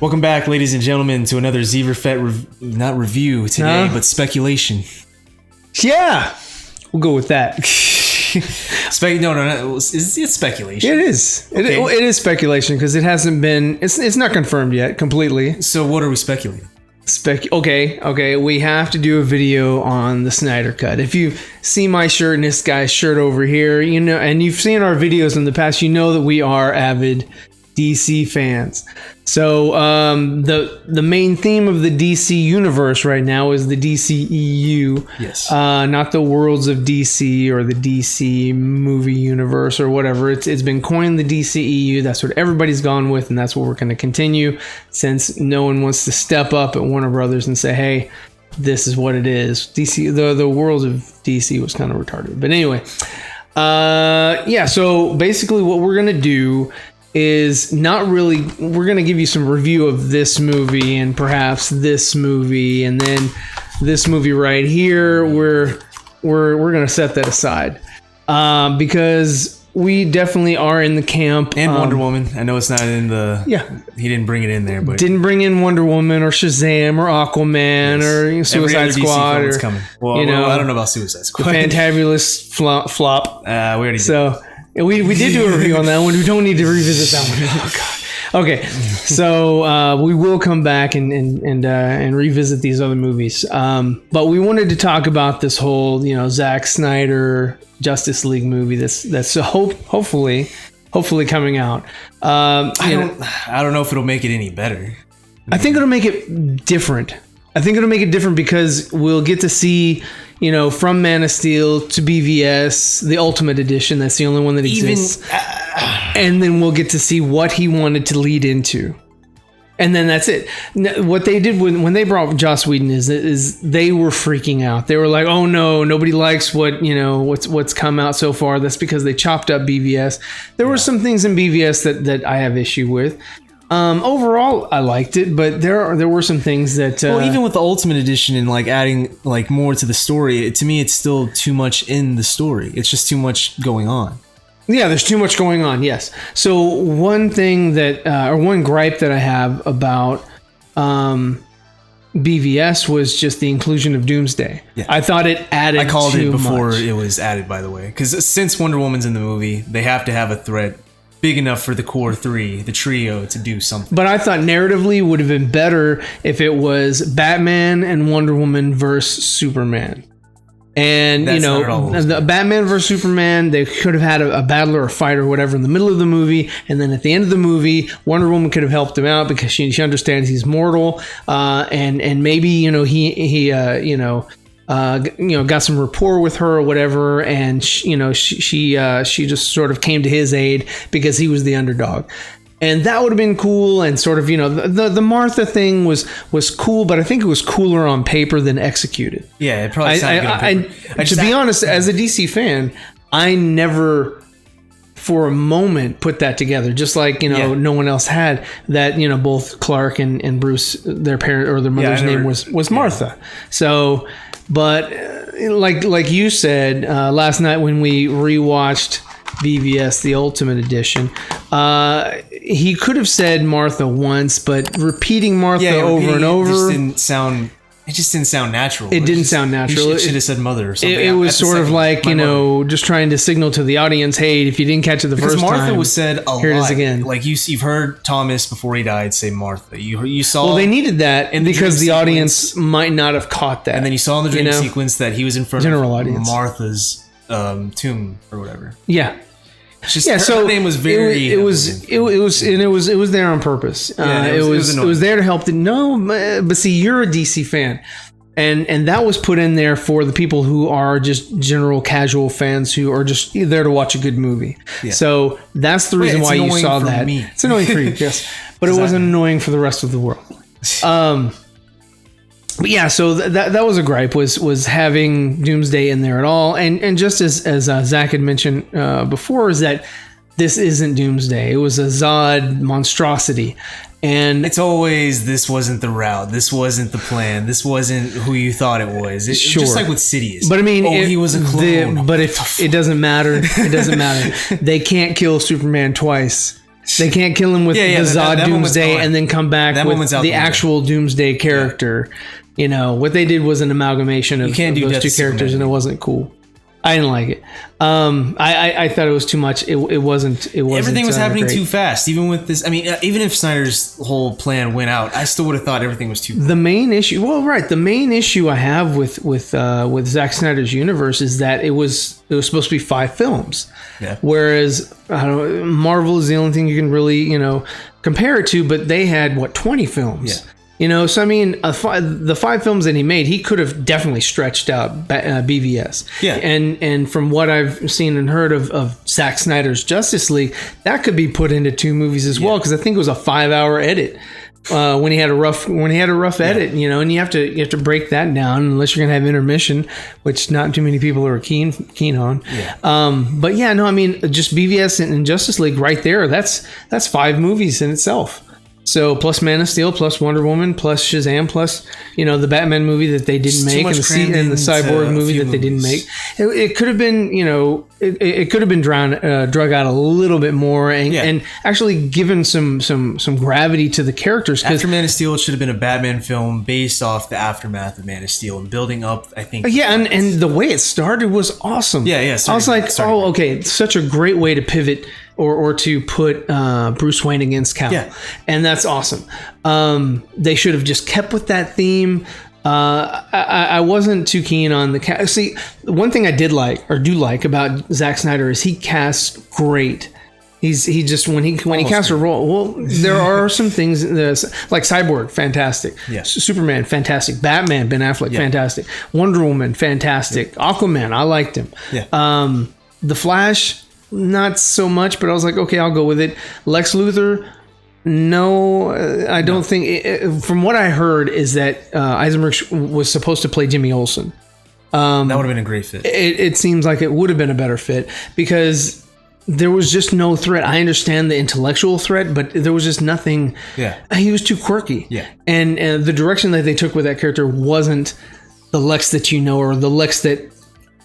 Welcome back, ladies and gentlemen, to another ZEEVERFETT not review today, but speculation. Yeah, we'll go with that. No. It's speculation. It is. Okay. It is speculation because it hasn't been. It's not confirmed yet completely. So what are we speculating? Okay. We have to do a video on the Snyder Cut. If you see my shirt and this guy's shirt over here, you know, and you've seen our videos in the past, you know that we are avid DC fans. So the main theme of the DC universe right now is the DCEU. Yes. Not the worlds of DC or the DC movie universe or whatever. It's been coined the DCEU. That's what everybody's gone with, and that's what we're going to continue since no one wants to step up at Warner Brothers and say, hey, this is what it is. DC, the worlds of DC was kind of retarded. But anyway, yeah, so basically what we're going to do is not really, we're going to give you some review of this movie and perhaps this movie, and then this movie right here, we're going to set that aside because we definitely are in the camp. And Wonder Woman. I know it's not in the... Yeah. He didn't bring it in there, but... Didn't bring in Wonder Woman or Shazam or Aquaman or Suicide Squad. Or, coming. Well, I don't know about Suicide Squad. The Fantabulous flop. We already did. So... We did do a review on that one. We don't need to revisit that one. Oh God. Okay, so we will come back and revisit these other movies. But we wanted to talk about this whole, Zack Snyder Justice League movie that's hopefully coming out. I don't know if it'll make it any better. I think it'll make it different. Because we'll get to see, from Man of Steel to BVS, the Ultimate Edition. That's the only one that exists. And then we'll get to see what he wanted to lead into. And then that's it. What they did when they brought Joss Whedon is they were freaking out. They were like, oh no, nobody likes what's come out so far. That's because they chopped up BVS. There were some things in BVS that I have issue with. Overall, I liked it, but there were some things that... well, even with the Ultimate Edition and adding more to the story, to me, it's still too much in the story. It's just too much going on. Yeah, there's too much going on, yes. So one thing or one gripe that I have about BVS was just the inclusion of Doomsday. Yeah. I thought it added too much. I called it before it was added, by the way. Because since Wonder Woman's in the movie, they have to have a threat big enough for the core three, the trio, to do something. But I thought narratively would have been better if it was Batman and Wonder Woman versus Superman. And, the Batman versus Superman, they could have had a battle or a fight or whatever in the middle of the movie. And then at the end of the movie, Wonder Woman could have helped him out because she understands he's mortal. And maybe, he got some rapport with her or whatever, and she just sort of came to his aid because he was the underdog, and that would have been cool. And sort of the Martha thing was cool, but I think it was cooler on paper than exexecuted. Yeah, it probably sounded good on paper. To be honest, as a DC fan, I never for a moment put that together, just like no one else had that. Both Clark and Bruce, their parent or their mother's name was Martha. So. But like you said last night when we rewatched BVS, the Ultimate Edition, he could have said Martha once, but repeating Martha over and over it just didn't sound natural. It didn't sound natural. It should have said mother or something. It was sort of like, just trying to signal to the audience, hey, if you didn't catch it the first time. Because Martha was said a lot. Here it is again. Like you've heard Thomas before he died say Martha. You saw. Well, they needed that because the audience might not have caught that. And then you saw in the dream sequence that he was in front General of audience. Martha's tomb or whatever. Yeah. So her name was very. It was there on purpose. It was there to help. But see, you're a DC fan, and that was put in there for the people who are just general casual fans who are just there to watch a good movie. Yeah. So that's the reason why you saw that. Me. It's annoying for you, yes, but it wasn't annoying for the rest of the world. But yeah, so that was a gripe was having Doomsday in there at all, and just as Zach had mentioned before, is that this isn't Doomsday. It was a Zod monstrosity, and it's always this wasn't the route, this wasn't the plan, this wasn't who you thought it was. Sure. Just like with Sidious. But I mean, he was a clone. But if it doesn't matter, it doesn't matter. They can't kill Superman twice. They can't kill him with the Zod that moment's Doomsday gone. and then come back That with moment's out the the window. actual Doomsday character. You know, what they did was an amalgamation of can't do those Death two to characters, Superman. and it wasn't cool. I didn't like it. I thought it was too much. It wasn't. Everything was happening great. too fast. Even with this, I mean, even if Snyder's whole plan went out, I still would have thought everything was too. The main issue, the main issue I have with Zack Snyder's universe is that it was supposed to be 5 films, whereas Marvel is the only thing you can really compare it to. But they had 20 films. Yeah. So I mean, the 5 films that he made, he could have definitely stretched out BVS. Yeah. And from what I've seen and heard of Zack Snyder's Justice League, that could be put into 2 movies as well, because I think it was a 5-hour edit. When he had a rough edit, and you have to break that down unless you're gonna have intermission, which not too many people are keen on. Yeah. But yeah, no, I mean, just BVS and Justice League right there. That's 5 movies in itself. So plus Man of Steel, plus Wonder Woman, plus Shazam, plus the Batman movie that they didn't make, and the Cyborg movie that they didn't make. It could have been it could have been drug out a little bit more and actually given some gravity to the characters. After Man of Steel, it should have been a Batman film based off the aftermath of Man of Steel and building up. I think. Yeah, and the way it started was awesome. Yeah. I was like, okay, such a great way to pivot. Or to put Bruce Wayne against Cal. Yeah. And that's awesome. They should have just kept with that theme. I wasn't too keen on the cast. See, one thing I do like about Zack Snyder is he casts great. He just when he casts a role. Well, there are some things like Cyborg, fantastic. Yeah. Superman, fantastic. Batman, Ben Affleck, fantastic. Wonder Woman, fantastic. Aquaman, I liked him. Yeah. The Flash, not so much, but I was like, okay, I'll go with it. Lex Luthor, no, I don't think. From what I heard, is that Eisenberg was supposed to play Jimmy Olsen. That would have been a great fit. It seems like it would have been a better fit because there was just no threat. I understand the intellectual threat, but there was just nothing. Yeah, he was too quirky. Yeah, and the direction that they took with that character wasn't the Lex that or the Lex that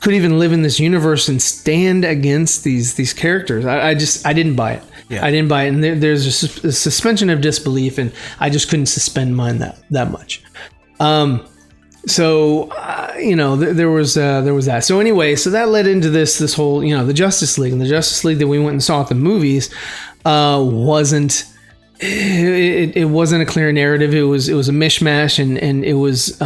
could even live in this universe and stand against these characters. I didn't buy it. Yeah. I didn't buy it, and there's a suspension of disbelief, and I just couldn't suspend mine that much. So there was that. So anyway, so that led into this whole the Justice League, and the Justice League that we went and saw at the movies wasn't. It wasn't a clear narrative. It was a mishmash, and it was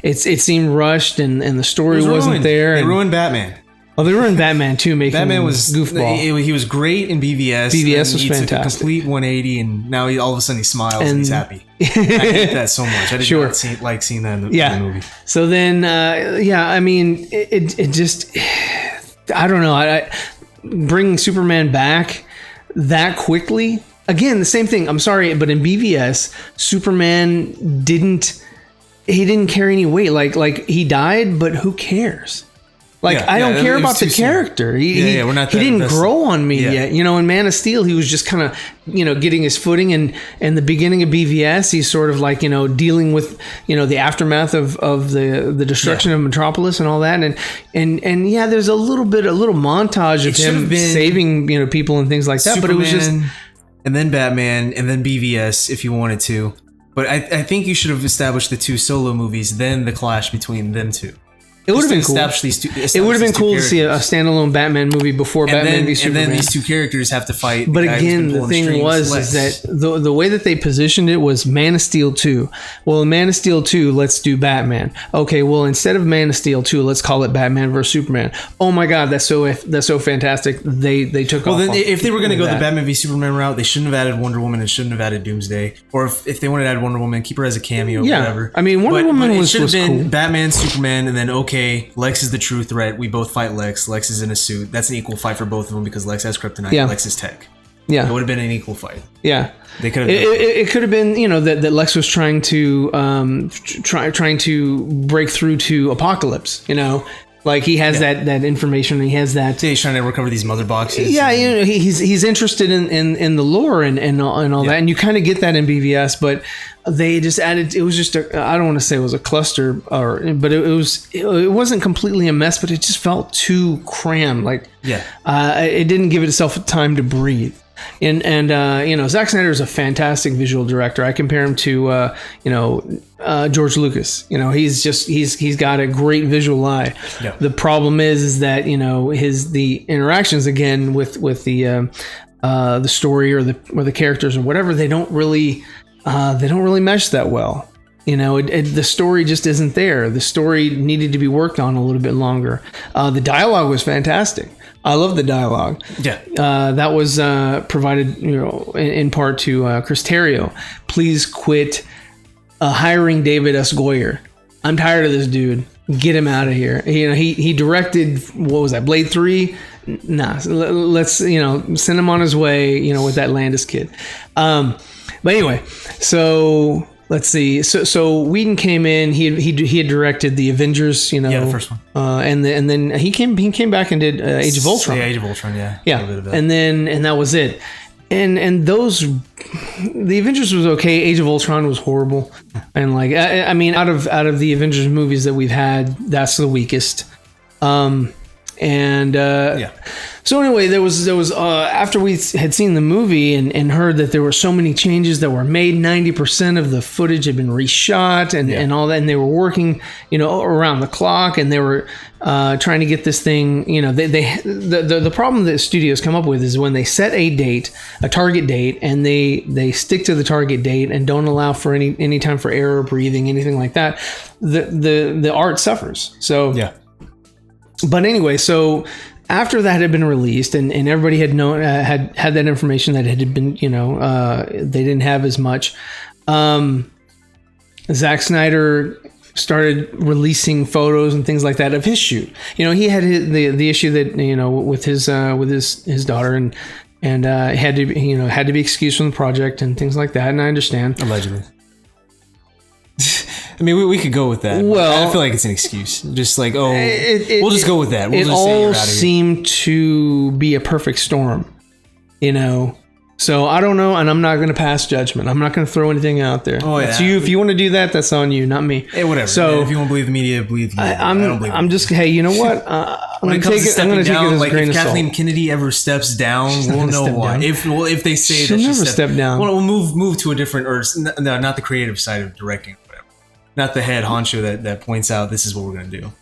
it seemed rushed, and the story wasn't there. They ruined Batman. Oh, they ruined Batman too, making Batman was goofball. He was great in BVS. BVS was he fantastic. Took a complete 180, and now all of a sudden he smiles and he's happy. I hate that so much. I did not like seeing that in the movie. So then, I mean, it just, I don't know. Bringing Superman back that quickly. Again, the same thing. I'm sorry, but in BVS, Superman didn't carry any weight. Like he died, but who cares? I don't care about the character. He didn't grow on me yet. In Man of Steel, he was just kind of, getting his footing. And the beginning of BVS, he's sort of like, dealing with, the aftermath of the destruction of Metropolis and all that. And yeah, there's a little montage of him saving, people and things like that. Superman, but it was just. And then Batman, and then BVS if you wanted to. But I think you should have established the 2 solo movies, then the clash between them 2. It would have been cool. It would have been cool to see a standalone Batman movie before Batman v Superman. And then these 2 characters have to fight. But again, the thing was is that the way that they positioned it was Man of Steel 2. Well, in Man of Steel 2, let's do Batman. Okay, well, instead of Man of Steel 2, let's call it Batman vs Superman. Oh my God, that's so fantastic. They took off. Well, then if they were going to go the Batman v Superman route, they shouldn't have added Wonder Woman and shouldn't have added Doomsday. Or if they wanted to add Wonder Woman, keep her as a cameo. Yeah, whatever. I mean, Wonder Woman was cool. It should have been cool. Batman, Superman, and then Lex is the true threat. We both fight Lex. Lex is in a suit. That's an equal fight for both of them because Lex has kryptonite. Yeah. Lex is tech. Yeah, it would have been an equal fight. Yeah, they could have. It could have been, that Lex was trying to trying to break through to Apocalypse. Like he has that information. He has that. Yeah, he's trying to recover these mother boxes. Yeah, he's interested in the lore and all that, and you kind of get that in BVS. But they just added. It was just I don't want to say it was a cluster, but it wasn't completely a mess, but it just felt too crammed. Like it didn't give itself time to breathe. And Zack Snyder is a fantastic visual director. I compare him to George Lucas. He's got a great visual eye. Yeah. The problem is that the interactions again with the story or the characters or whatever, they don't really mesh that well. The story just isn't there. The story needed to be worked on a little bit longer. The dialogue was fantastic. I love the dialogue. Yeah. That was provided, in part to Chris Terrio. Please quit hiring David S. Goyer. I'm tired of this dude. Get him out of here. He directed, what was that, Blade 3? Nah, let's, send him on his way, with that Landis kid. But anyway, so let's see. So Whedon came in. He had directed the Avengers. The first one. And then he came back and did Age of Ultron. Yeah, Age of Ultron. Yeah. And that was it. And those, the Avengers was okay. Age of Ultron was horrible. And out of the Avengers movies that we've had, that's the weakest. So anyway, there was after we had seen the movie and heard that there were so many changes that were made, 90% of the footage had been reshot and all that, and they were working, around the clock, and they were trying to get this thing, the problem that studios come up with is when they set a target date, and they stick to the target date and don't allow for any time for error, breathing, anything like that, the art suffers. So yeah. But anyway, so after that had been released and everybody had known, had that information that it had been, they didn't have as much. Zack Snyder started releasing photos and things like that of his shoot. He had the issue that, with his daughter and had to be excused from the project and things like that. And I understand. Allegedly. I mean, we could go with that. Well, I feel like it's an excuse. Just like, we'll just go with that. We'll just say you're out of here. Seemed to be a perfect storm, So I don't know, and I'm not going to pass judgment. I'm not going to throw anything out there. Oh, yeah. It's you. If you want to do that, that's on you, not me. Hey, whatever. So if you want to believe the media, believe the media. I don't believe. I'm just. Hey, you know what? I'm going to take it. I'm going to take it as a grain of salt. If Kathleen Kennedy ever steps down, we'll know why. If they say she'll never step down. Well, we'll move to a different, or no, not the creative side of directing. Not the head honcho that points out this is what we're going to do.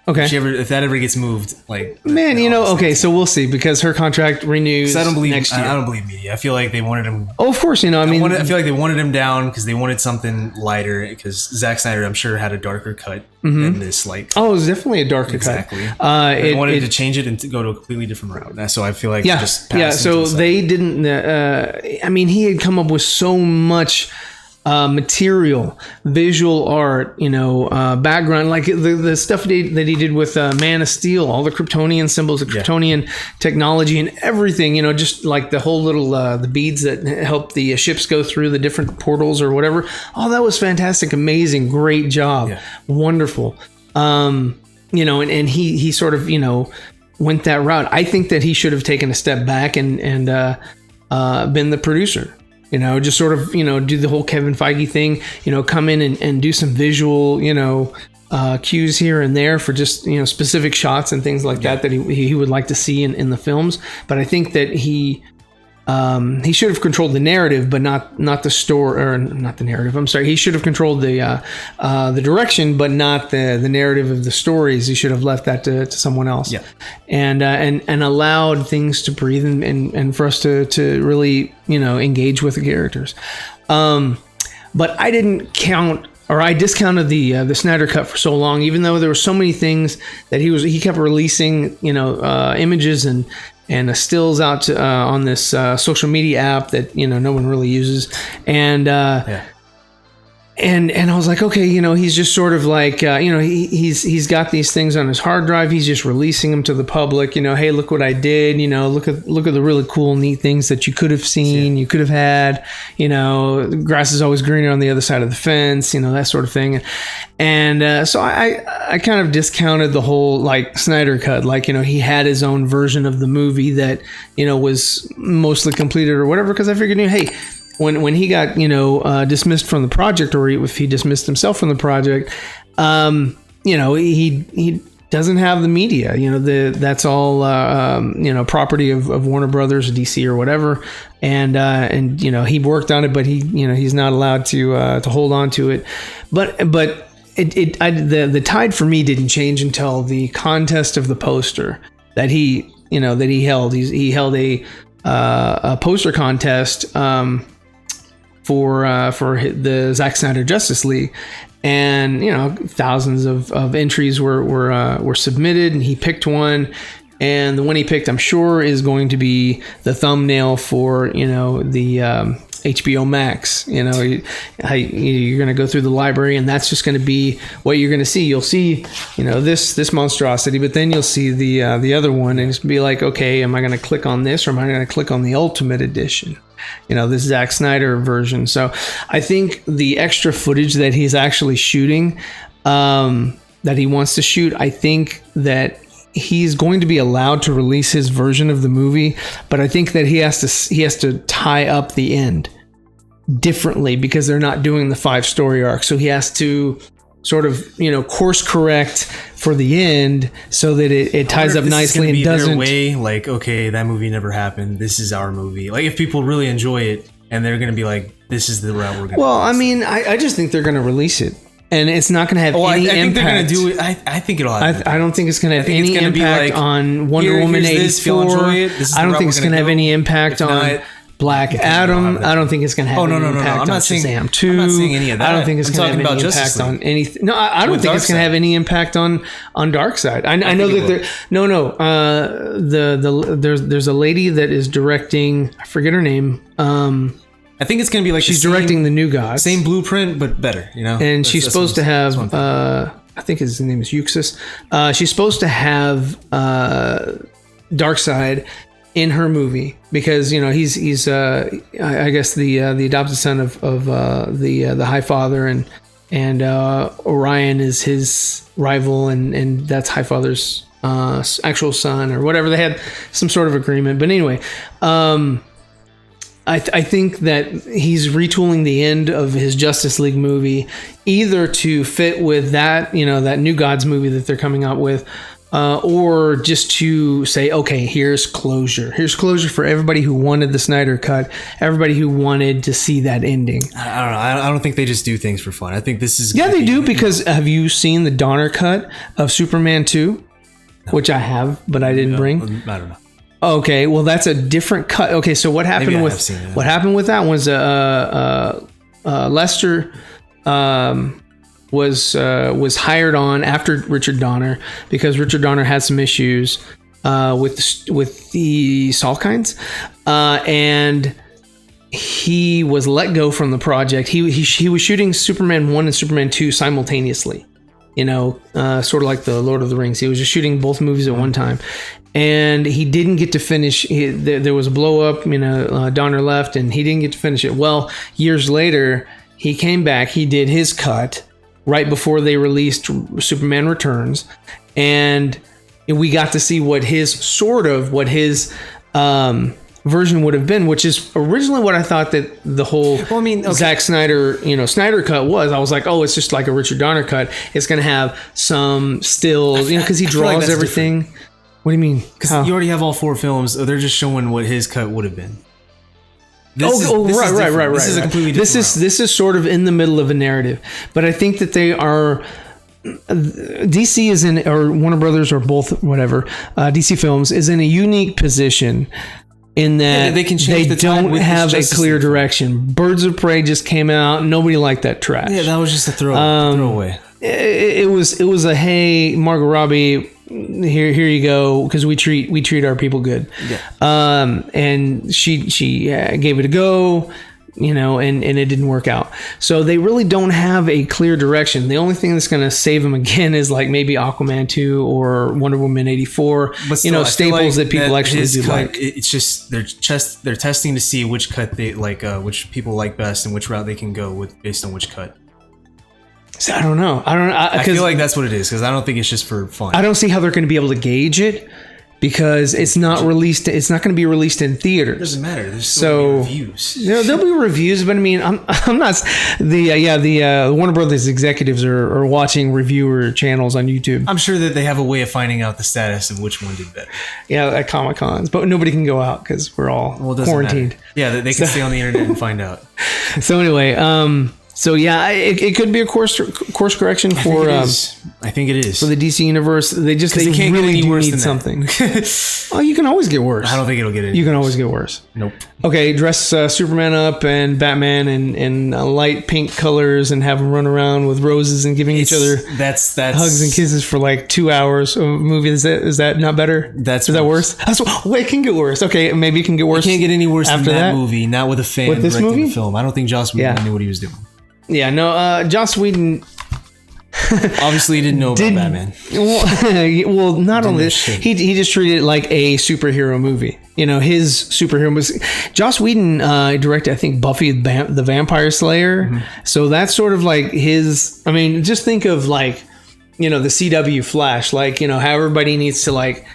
Okay. If that ever gets moved, okay, so we'll see, because her contract renews next year. I don't believe media. I feel like they wanted him. Oh, of course, I feel like they wanted him down because they wanted something lighter. Because Zack Snyder, I'm sure, had a darker cut than this. Oh, it was definitely a darker cut. Exactly. They wanted to change it and to go to a completely different route. So I feel like just passed So they didn't. He had come up with so much. Material, visual art, background, like the stuff that he did with Man of Steel, all the Kryptonian symbols, the Kryptonian technology and everything, just like the whole little the beads that help the ships go through the different portals or whatever. Oh, that was fantastic, amazing, great job, wonderful. And he sort of went that route. I think that he should have taken a step back and been the producer. Just sort of, do the whole Kevin Feige thing, come in and do some visual, cues here and there for just, specific shots and things like that he would like to see in the films. But I think that he should have controlled the narrative, but not the story, or not the narrative. I'm sorry. He should have controlled the direction, but not the narrative of the stories. He should have left that to someone else. Yeah. And allowed things to breathe and for us to really, engage with the characters. But I didn't count, or I discounted the Snyder Cut for so long, even though there were so many things that he kept releasing, images and stills out on this social media app that no one really uses, and I was like, okay, he's just sort of like he's got these things on his hard drive, he's just releasing them to the public, hey, look what I did, look at the really cool, neat things that you could have seen, you could have had, the grass is always greener on the other side of the fence, that sort of thing. And so I kind of discounted the whole Snyder Cut, he had his own version of the movie that was mostly completed or whatever, because I figured, hey, when he got dismissed from the project, or if he dismissed himself from the project, he doesn't have the media. That's all property of Warner Brothers, DC, or whatever. And he worked on it, but he's not allowed to hold on to it. But the tide for me didn't change until the contest of the poster that he held. He held a poster contest for the Zack Snyder Justice League. And thousands of entries were submitted, and he picked one. And the one he picked, I'm sure, is going to be the thumbnail for the HBO Max. You're going to go through the library, and that's just going to be what you're going to see. You'll see this monstrosity, but then you'll see the other one, and it's be like, okay, am I going to click on this, or am I going to click on the Ultimate Edition? This Zack Snyder version. So I think the extra footage that he's actually shooting, that he wants to shoot, I think that he's going to be allowed to release his version of the movie, but I think that he has to tie up the end differently, because they're not doing the 5-story arc. So he has to sort of course correct for the end so that it ties up nicely and doesn't their way, like, okay, that movie never happened, this is our movie. Like, if people really enjoy it and they're gonna be like, this is the route we're gonna I just think they're gonna release it, and it's not gonna have any impact. I think they're gonna do it. I think it'll have I don't think it's gonna have any impact on Wonder Woman 84. I don't think it's gonna have any impact on Black Adam. I don't think it's going to have any impact on Shazam 2. I'm not saying any of that. I don't think it's going to have any impact on anything. No, I don't think it's going to have any impact on Darkseid. I know that there's a lady that is directing. I forget her name. I think it's going to be like she's directing the New Gods. Same blueprint, but better. And she's supposed to have. I think his name is Euxis. She's supposed to have Darkseid in her movie, because he's I guess the adopted son of the High Father, and Orion is his rival, and that's High Father's actual son, or whatever. They had some sort of agreement, but anyway, I think that he's retooling the end of his Justice League movie either to fit with that that New Gods movie that they're coming out with, or just to say, okay, here's closure. Here's closure for everybody who wanted the Snyder Cut, everybody who wanted to see that ending. I don't know. I don't think they just do things for fun. I think this is... Yeah, they do, because have you seen the Donner cut of Superman 2? No. Which I have, but I didn't bring. I don't know. Okay, well, that's a different cut. Okay, so what happened with that was Lester... was hired on after Richard Donner, because Richard Donner had some issues with the Salkinds, and he was let go from the project. He was shooting Superman 1 and Superman 2 simultaneously, sort of like the Lord of the Rings. He was just shooting both movies at one time, and he didn't get to finish. There was a blow up, Donner left, and he didn't get to finish it. Well, years later, he came back, he did his cut right before they released Superman Returns, and we got to see what his version would have been, which is originally what I thought that the whole Zack Snyder, Snyder cut was. I was like, oh, it's just like a Richard Donner cut. It's going to have some stills, because he draws like everything. Different. What do you mean? Because you already have all 4 films. So they're just showing what his cut would have been. Right. This is a completely different route. This is sort of in the middle of a narrative, but I think that they are. DC is in, or Warner Brothers, or both, whatever. DC Films is in a unique position in that they don't have a clear direction. Birds of Prey just came out. Nobody liked that trash. Yeah, that was just a throwaway. It was a, hey, Margot Robbie, here you go, because we treat our people good. Yeah. And she gave it a go, and it didn't work out. So they really don't have a clear direction. The only thing that's going to save them again is like maybe Aquaman 2 or Wonder Woman 84. But still, staples that people actually do like. It's just they're testing to see which cut they like, which people like best, and which route they can go with based on which cut. So I don't know. I feel like that's what it is, because I don't think it's just for fun. I don't see how they're going to be able to gauge it, because it's not released. It's not going to be released in theaters. It doesn't matter. There's so reviews. There'll be reviews, but I mean, I'm not the Warner Brothers executives are watching reviewer channels on YouTube. I'm sure that they have a way of finding out the status of which one did better. Yeah, at Comic Cons, but nobody can go out because we're all quarantined. Matter. Yeah, they can stay on the internet and find out. So anyway, so yeah, it could be a course correction for. I think it is for the DC universe. They can't really do need something. Oh, you can always get worse. I don't think it'll get any. You can always get worse. Nope. Okay, dress Superman up and Batman in light pink colors and have them run around with roses and giving each other that's hugs and kisses for like 2 hours of a movie. Is that not better? Is that worse? It can get worse. Okay, maybe it can get worse. It can't get any worse after than that movie. Not with a fan with this directing movie? the film. I don't think Joss Whedon knew what he was doing. Yeah, no. Joss Whedon. Obviously, he didn't know about Batman. Well, not only this, he just treated it like a superhero movie. You know, his superhero was Joss Whedon directed, I think, Buffy the Vampire Slayer. Mm-hmm. So that's sort of like his. I mean, just think of like, you know, the CW Flash. Like, you know, how everybody needs to like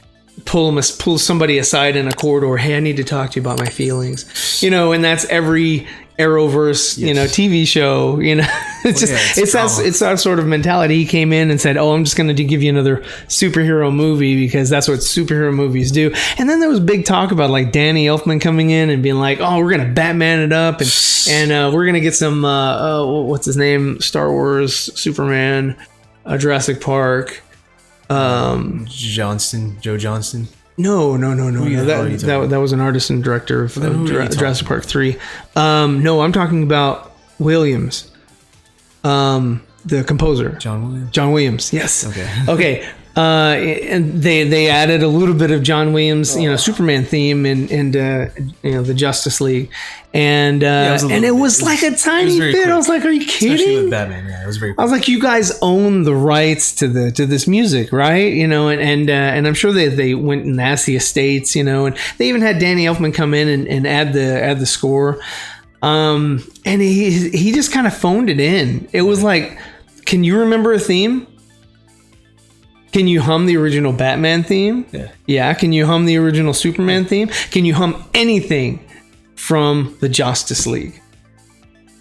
pull somebody aside in a corridor. Hey, I need to talk to you about my feelings. You know, and that's every Arrowverse, you know, TV show, you know, it's that sort of mentality. He came in and said, "Oh, I'm just going to give you another superhero movie because that's what superhero movies do." And then there was big talk about like Danny Elfman coming in and being like, "Oh, we're going to Batman it up and we're going to get some what's his name, Star Wars, Superman, Jurassic Park, Joe Johnston." No. That was an artist and director of Jurassic Park 3. No, I'm talking about Williams, the composer. John Williams. Yes. Okay. And they added a little bit of John Williams, you know, Superman theme and you know, the Justice League, and it was like a tiny bit. Quick. I was like, "Are you kidding?" Especially with Batman, yeah, it was very quick. I was like, "You guys own the rights to this music, right?" You know, and I'm sure they went and asked the estates, you know, and they even had Danny Elfman come in and add the score, and he just kind of phoned it in. It was like, can you remember a theme? Can you hum the original Batman theme? Yeah. Can you hum the original Superman theme? Can you hum anything from the Justice League?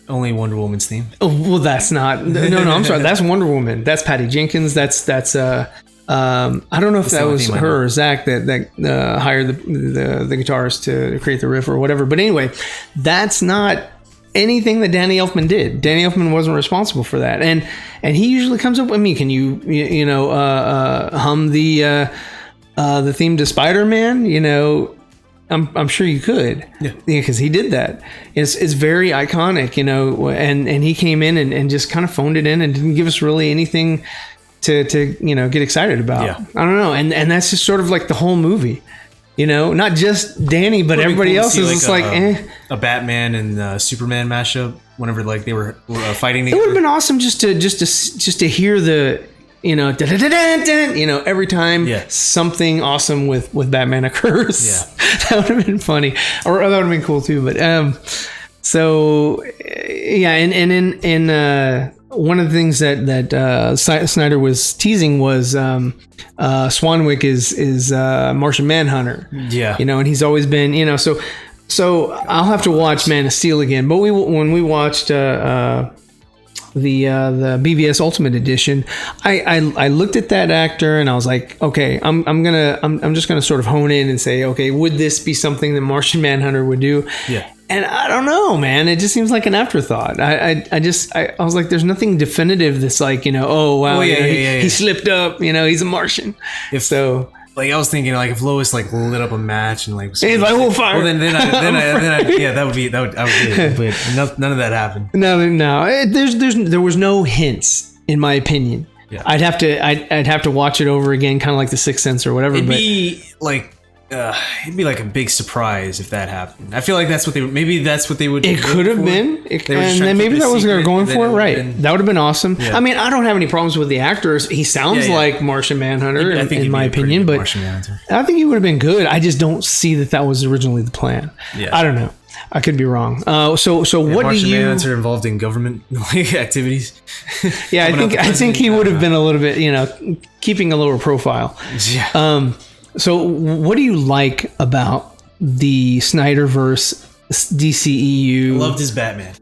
Only Wonder Woman's theme. Oh, well, that's not. No, I'm sorry. That's Wonder Woman. That's Patty Jenkins. That's I don't know if that was her or Zach that hired the guitarist to create the riff or whatever. But anyway, that's not anything that Danny Elfman did. Danny Elfman wasn't responsible for that, and he usually comes up with me. Can you hum the theme to Spider-Man? You know, I'm sure you could, because he did that. It's very iconic, you know. And he came in and just kind of phoned it in and didn't give us really anything to you know, get excited about. Yeah. I don't know, and that's just sort of like the whole movie. You know, not just Danny, but everybody else is just like, a Batman and Superman mashup. Whenever like they were fighting together. It would have been awesome just to hear the, you know, you know, every time something awesome with Batman occurs. Yeah, that would have been funny, or that would have been cool too. But so yeah, and in one of the things that Snyder was teasing was Swanwick is Martian Manhunter. Yeah, you know, and he's always been, you know, so I'll have to watch Man of Steel again. But when we watched the BVS Ultimate Edition, I looked at that actor and I was like, okay, I'm just gonna sort of hone in and say, okay, would this be something that Martian Manhunter would do? Yeah. And I don't know, man. It just seems like an afterthought. I was like, there's nothing definitive that's like, you know, oh wow, he slipped up, you know, he's a Martian. Like I was thinking, like if Lois like lit up a match and like he's like, "Oh, fire!" Well, then I yeah, I would get it. But none of that happened. No. There was no hints, in my opinion. Yeah. I'd have to watch it over again, kind of like The Sixth Sense or whatever. It'd be like a big surprise if that happened. I feel like that's what they would. Maybe that's what they would. It could have been, and then maybe that was what they were going for. Right, that would have been awesome. Yeah. I mean, I don't have any problems with the actors. He sounds like Martian Manhunter, in my opinion, but I think he would have been good. I just don't see that was originally the plan. Yeah. I don't know. I could be wrong. So what Martian do you? Manhunter involved in government activities. Yeah, I think he would have been a little bit, you know, keeping a lower profile. Yeah. So what do you like about the Snyderverse DCEU? I loved his Batman.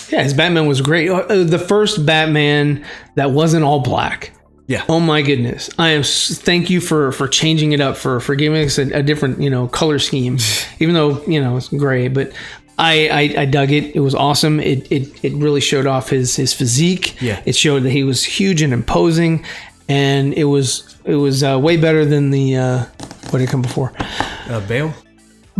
Yeah, his Batman was great. The first Batman that wasn't all black. Yeah. Oh my goodness. Thank you for changing it up, for giving us a different, color scheme, even though, it's gray, but I dug it. It was awesome. It really showed off his physique. Yeah. It showed that he was huge and imposing, and it was way better than the what did it come before? Bale.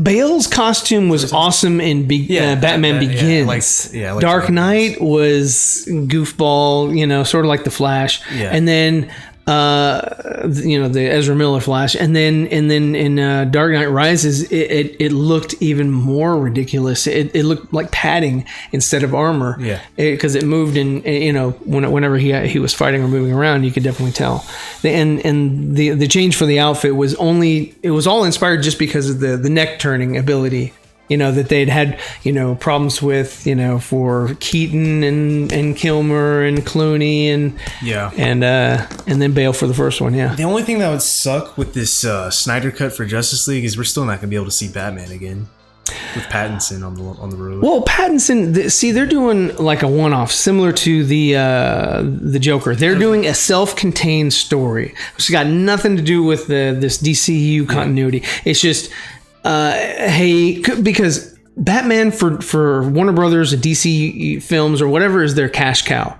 Bale's costume was awesome in Batman Begins. I like Dark Knight was goofball, sort of like the Flash. Yeah. And then the Ezra Miller Flash, and then in Dark Knight Rises, it looked even more ridiculous. It looked like padding instead of armor. Yeah, because it moved in. Whenever he was fighting or moving around, you could definitely tell. And the change for the outfit was all inspired just because of the neck turning ability. That they'd had, problems with, for Keaton and Kilmer and Clooney and then Bale for the first one. Yeah. The only thing that would suck with this Snyder cut for Justice League is we're still not gonna be able to see Batman again with Pattinson on the road. Well, Pattinson, they're doing like a one-off, similar to the Joker. They're doing a self-contained story, which has got nothing to do with this DCEU continuity. It's just. Because Batman for Warner Brothers and DC films or whatever is their cash cow.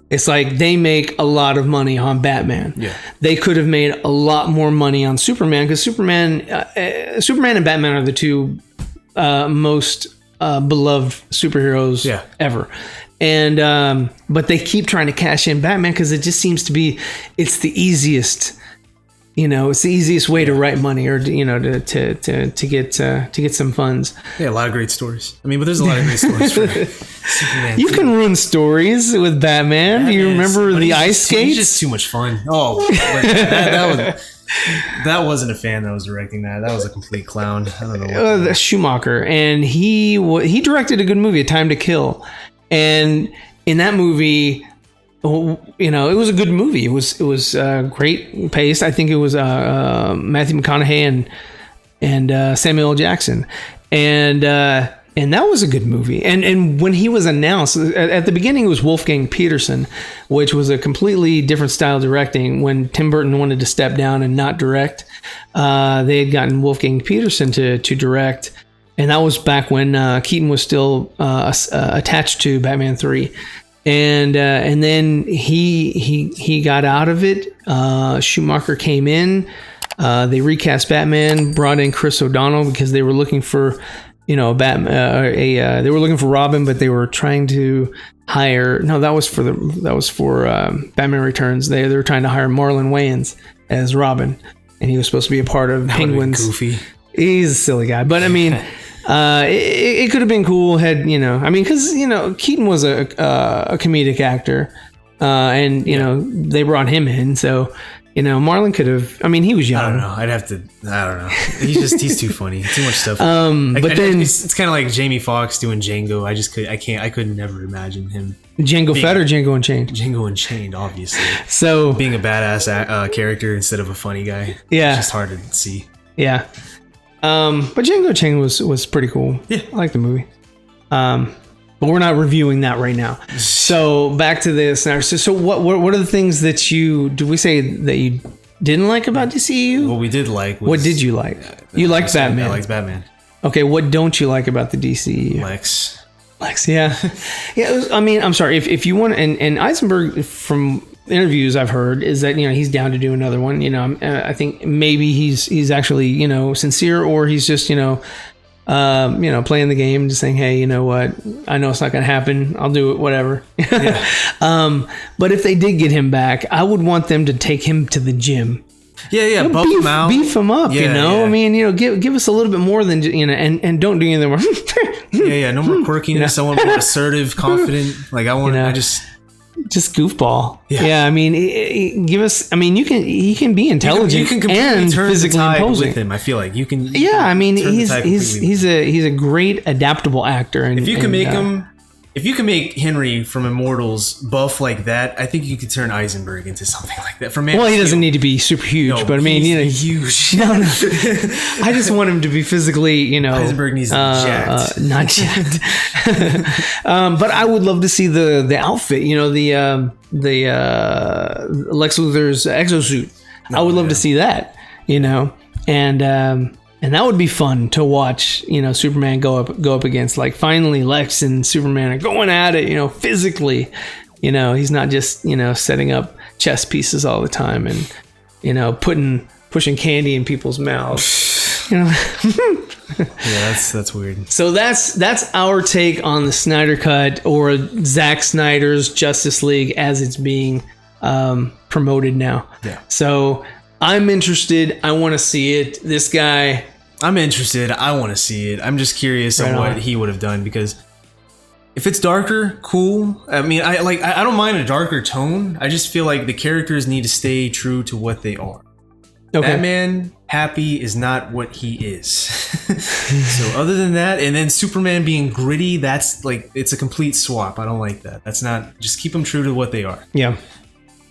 It's like they make a lot of money on Batman. Yeah. They could have made a lot more money on Superman, because Superman and Batman are the two most beloved superheroes ever. And but they keep trying to cash in Batman because it just seems to be it's the easiest. It's the easiest way to write money, or to get some funds. Yeah, a lot of great stories. I mean, but there's a lot of great stories for Superman. You can ruin stories with Batman. Do you remember the ice skates? He's just too much fun. Oh, that wasn't a fan that was directing that. That was a complete clown. I don't know. The Schumacher, and he directed a good movie, A Time to Kill, and in that movie. It was a good movie. It was great paced. I think it was Matthew McConaughey and Samuel L. Jackson, and that was a good movie. And when he was announced at the beginning, it was Wolfgang Peterson, which was a completely different style of directing. When Tim Burton wanted to step down and not direct, they had gotten Wolfgang Peterson to direct, and that was back when Keaton was still attached to Batman 3. And then he got out of it. Schumacher came in. They recast Batman, brought in Chris O'Donnell because they were looking for, they were looking for Robin, but they were trying to hire. No, that was for Batman Returns. They were trying to hire Marlon Wayans as Robin, and he was supposed to be a part of Penguin's. Goofy. He's a silly guy, but I mean. It could have been cool because Keaton was a comedic actor, and they brought him in, so Marlon could have. I mean, he was young. I don't know. I don't know. He's too funny. Too much stuff. But then it's kind of like Jamie Foxx doing Django. I could never imagine him. Django Fett or Django Unchained? Django Unchained, obviously. So being a badass character instead of a funny guy. Yeah, it's just hard to see. Yeah. But Django Unchained was pretty cool. Yeah, I like the movie. But we're not reviewing that right now. So back to this. So what are the things that did we say that you didn't like about DCEU? What we did like. What did you like? You liked Batman. I liked Batman. Okay, what don't you like about the DCEU? Lex, yeah. Yeah. I'm sorry. If you want, and Eisenberg from interviews I've heard is that he's down to do another one. I think maybe he's actually sincere, or he's just playing the game, just saying, hey, you know what, I know it's not going to happen, I'll do it, whatever. Yeah. But if they did get him back, I would want them to take him to the gym. Yeah, buff him out, beef him up. Yeah. I mean, give us a little bit more than and don't do anything more. No more quirkiness. I want more assertive, confident. Like I want, just goofball. Yeah. I mean, give us. I mean, he can be intelligent. You can and turn physically the tide imposing with him. I feel like you can. I mean, he's a great adaptable actor. And if you can make him if you can make Henry from Immortals buff like that, I think you could turn Eisenberg into something like that. Well, he doesn't need to be super huge, but I mean, huge. No. I just want him to be physically, Eisenberg needs to be jacked. Not jacked. But I would love to see the outfit. The Lex Luthor's exosuit. I would love to see that. And that would be fun to watch, Superman go up against. Like, finally Lex and Superman are going at it, physically. He's not just, setting up chess pieces all the time and, pushing candy in people's mouths. Yeah, that's weird. So that's our take on the Snyder Cut, or Zack Snyder's Justice League as it's being promoted now. Yeah. So I'm interested. I want to see it. This guy... I'm interested. I want to see it. I'm just curious on what he would have done, because if it's darker, cool. I mean, I don't mind a darker tone. I just feel like the characters need to stay true to what they are. Okay. Batman happy is not what he is. So other than that, and then Superman being gritty, that's like, it's a complete swap. I don't like that. That's not, just keep them true to what they are. Yeah.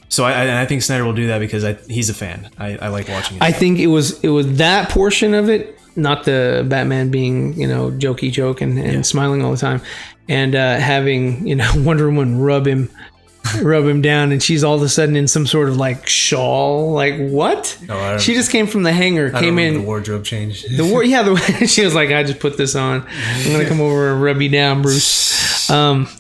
So I think Snyder will do that because he's a fan. I like watching it. I think it was that portion of it, not the Batman being, jokey joke and smiling all the time, and having, Wonder Woman rub him down, and she's all of a sudden in some sort of like shawl. Like, what? She just came from the hangar, came in. The wardrobe change. She was like, I just put this on. I'm gonna come over and rub you down, Bruce.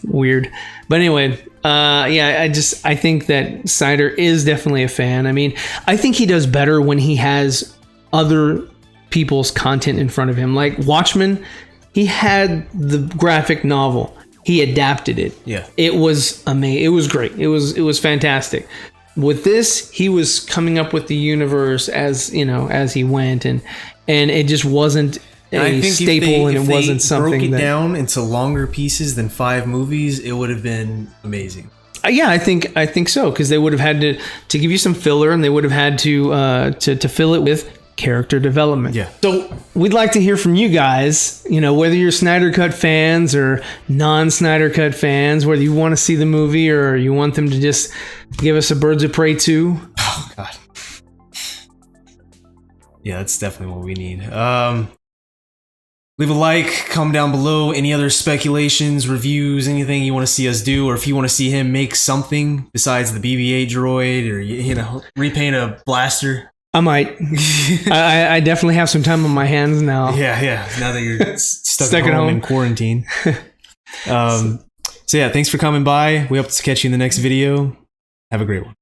Weird. But anyway, I think that Snyder is definitely a fan. I mean, I think he does better when he has other people's content in front of him. Like Watchmen, he had the graphic novel. He adapted it. Yeah. It was amazing. It was great. It was fantastic. With this, he was coming up with the universe as he went, and it just wasn't a staple, and it wasn't something broke it down into longer pieces than 5 movies, it would have been amazing. Yeah, I think so, because they would have had to give you some filler, and they would have had to fill it with character development. Yeah. So we'd like to hear from you guys, whether you're Snyder Cut fans or non-Snyder Cut fans, whether you want to see the movie or you want them to just give us a Birds of Prey 2. Oh, God. Yeah, that's definitely what we need. Leave a like, comment down below any other speculations, reviews, anything you want to see us do, or if you want to see him make something besides the BB-8 droid, or repaint a blaster. I might. I definitely have some time on my hands now. Yeah. Now that you're stuck at home in quarantine. So yeah, thanks for coming by. We hope to catch you in the next video. Have a great one.